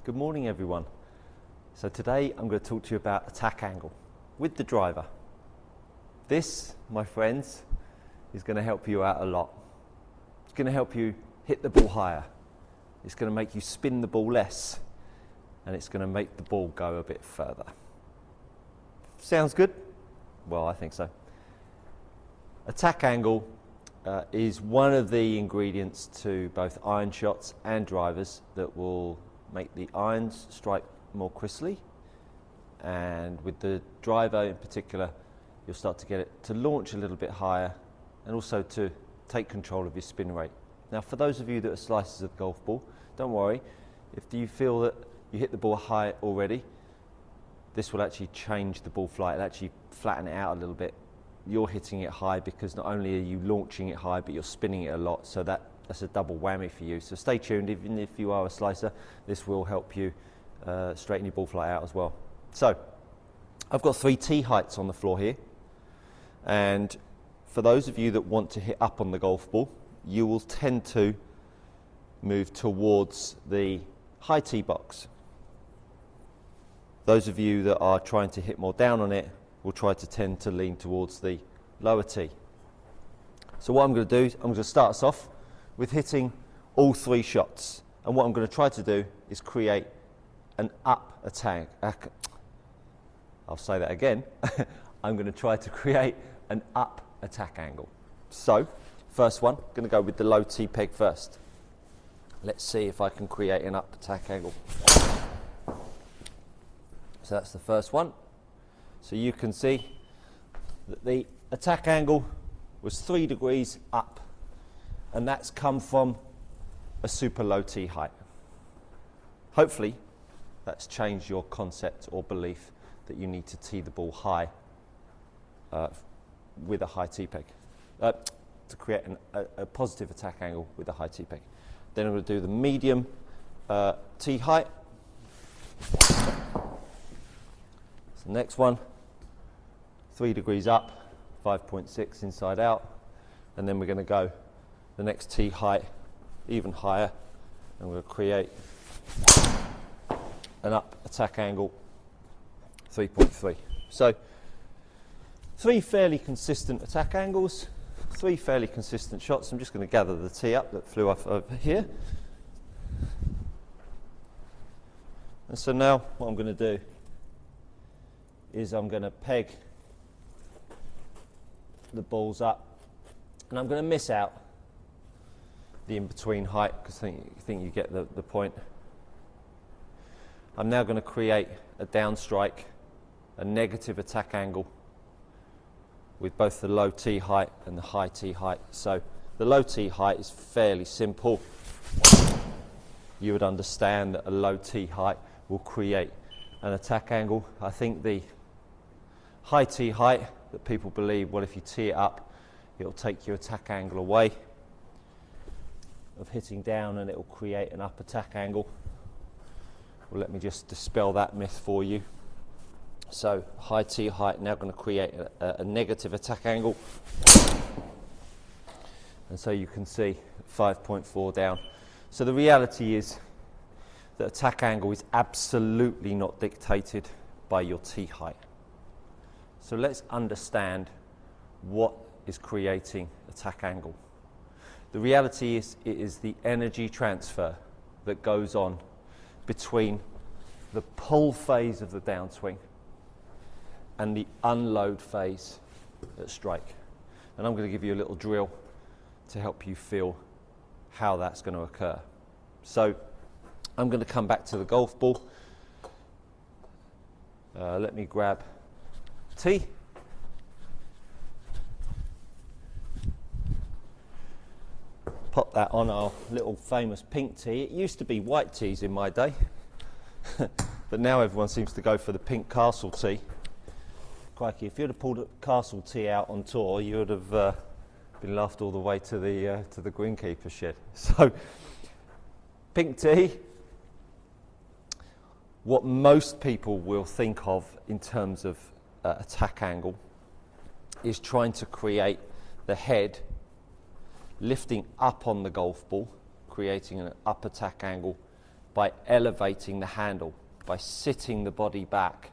Good morning, everyone. So today I'm going to talk to you about attack angle with the driver. This, my friends, is going to help you out a lot. It's going to help you hit the ball higher. It's going to make you spin the ball less, and it's going to make the ball go a bit further. Sounds good? Well, I think so. Attack angle is one of the ingredients to both iron shots and drivers that will make the irons strike more crisply, and with the driver in particular you'll start to get it to launch a little bit higher and also to take control of your spin rate. Now, for those of you that are slicers of the golf ball, don't worry. If you feel that you hit the ball high already, this will actually change the ball flight. It'll actually flatten it out a little bit. You're hitting it high because not only are you launching it high, but you're spinning it a lot, so that's a double whammy for you. So stay tuned. Even if you are a slicer, this will help you straighten your ball flight out as well. So I've got 3 tee heights on the floor here, and for those of you that want to hit up on the golf ball, you will tend to move towards the high tee box. Those of you that are trying to hit more down on it will try to tend to lean towards the lower tee. So what I'm going to do is I'm going to start us off with hitting all 3 shots, and what I'm going to try to do is create an up attack. I'll say that again. I'm going to try to create an up attack angle. So first one, I'm going to go with the low tee peg first. Let's see if I can create an up attack angle. So that's the first one. So you can see that the attack angle was 3 degrees up, and that's come from a super low tee height. Hopefully that's changed your concept or belief that you need to tee the ball high with a high tee peg to create a positive attack angle with a high tee peg. Then I'm going to do the medium tee height. So the next one, 3 degrees up, 5.6 inside out, and then we're going to go the next tee height even higher, and we'll create an up attack angle 3.3. So 3 fairly consistent attack angles, 3 fairly consistent shots. I'm just going to gather the tee up that flew off over here. And so now what I'm going to do is I'm going to peg the balls up, and I'm going to miss out the in-between height because I think you get the point. I'm now going to create a downstrike, a negative attack angle with both the low tee height and the high tee height. So the low tee height is fairly simple. You would understand that a low tee height will create an attack angle. I think the high tee height that people believe, well, if you tee it up, it'll take your attack angle away of hitting down and it'll create an up attack angle. Well, let me just dispel that myth for you. So high tee height now going to create a negative attack angle, and so you can see 5.4 down. So the reality is that attack angle is absolutely not dictated by your tee height. So let's understand what is creating attack angle. The reality is it is the energy transfer that goes on between the pull phase of the downswing and the unload phase at strike. And I'm going to give you a little drill to help you feel how that's going to occur. So I'm going to come back to the golf ball. Let me grab tee. Pop that on our little famous pink tee. It used to be white tees in my day, but now everyone seems to go for the pink castle tee. Crikey, if you'd have pulled a castle tee out on tour, you would have been laughed all the way to the greenkeeper shed. So, pink tee. What most people will think of in terms of attack angle is trying to create the head lifting up on the golf ball, creating an up attack angle by elevating the handle, by sitting the body back.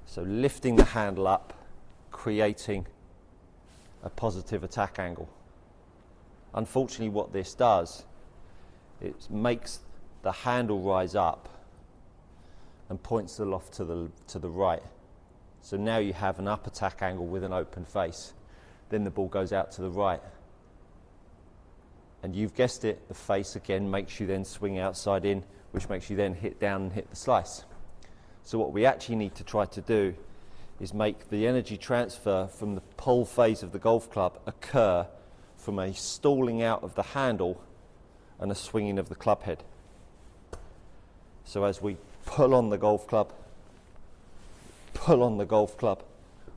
So lifting the handle up, creating a positive attack angle. Unfortunately, what this does, it makes the handle rise up and points the loft to the right. So now you have an up attack angle with an open face. Then the ball goes out to the right. And you've guessed it, the face again makes you then swing outside in, which makes you then hit down and hit the slice. So what we actually need to try to do is make the energy transfer from the pull phase of the golf club occur from a stalling out of the handle and a swinging of the club head. So as we pull on the golf club,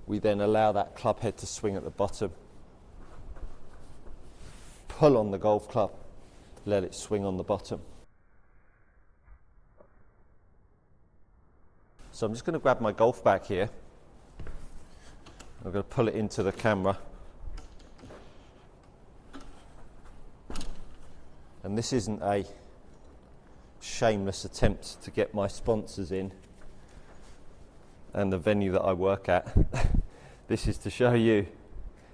we then allow that club head to swing at the bottom. Pull on the golf club, let it swing on the bottom. So I'm just going to grab my golf bag here. I'm going to pull it into the camera. And this isn't a shameless attempt to get my sponsors in and the venue that I work at. This is to show you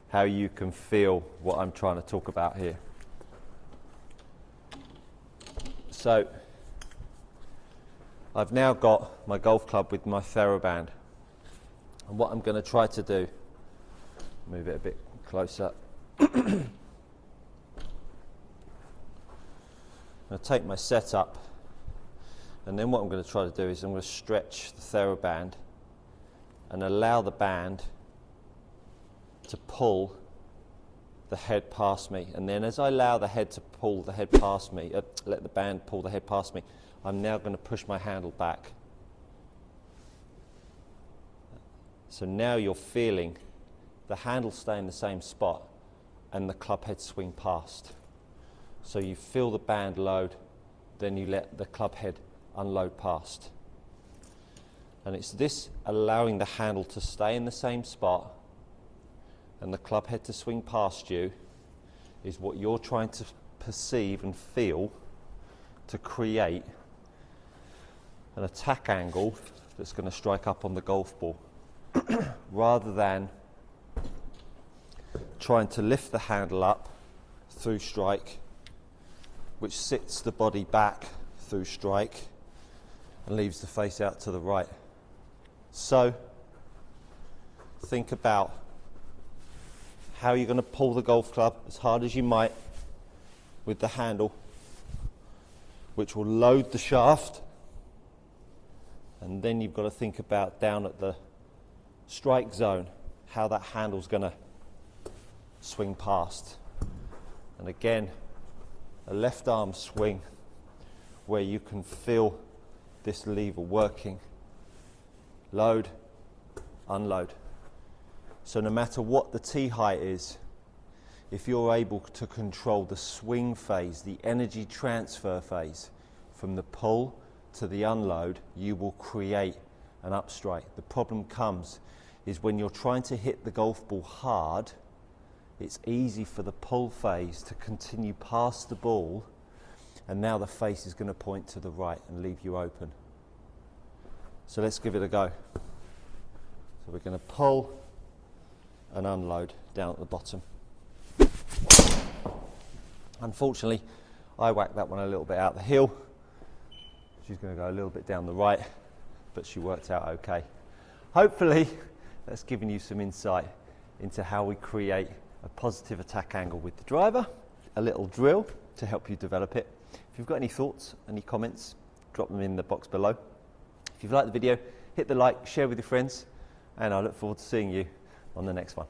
how you can feel what I'm trying to talk about here. So I've now got my golf club with my Theraband, and what I'm going to try to do, move it a bit closer. I'm going to take my setup, and then what I'm going to try to do is I'm going to stretch the Theraband and allow the band to pull the head past me. And then as I allow the head to pull the head past me, let the band pull the head past me, I'm now going to push my handle back. So now you're feeling the handle stay in the same spot and the club head swing past. So you feel the band load, then you let the club head unload past. And it's this allowing the handle to stay in the same spot and the club head to swing past you is what you're trying to perceive and feel to create an attack angle that's going to strike up on the golf ball. Rather than trying to lift the handle up through strike, which sits the body back through strike and leaves the face out to the right. So think about how you're going to pull the golf club as hard as you might with the handle, which will load the shaft, and then you've got to think about down at the strike zone how that handle's going to swing past. And again, a left arm swing where you can feel this lever working. Load, unload. So no matter what the tee height is, if you're able to control the swing phase, the energy transfer phase, from the pull to the unload, you will create an upstrike. The problem comes is when you're trying to hit the golf ball hard, it's easy for the pull phase to continue past the ball, and now the face is going to point to the right and leave you open. So let's give it a go. So we're going to pull and unload down at the bottom. Unfortunately, I whacked that one a little bit out the hill. She's going to go a little bit down the right, but she worked out okay. Hopefully, that's given you some insight into how we create a positive attack angle with the driver, a little drill to help you develop it. If you've got any thoughts, any comments, drop them in the box below. If you've liked the video, hit the like, share with your friends, and I look forward to seeing you on the next one.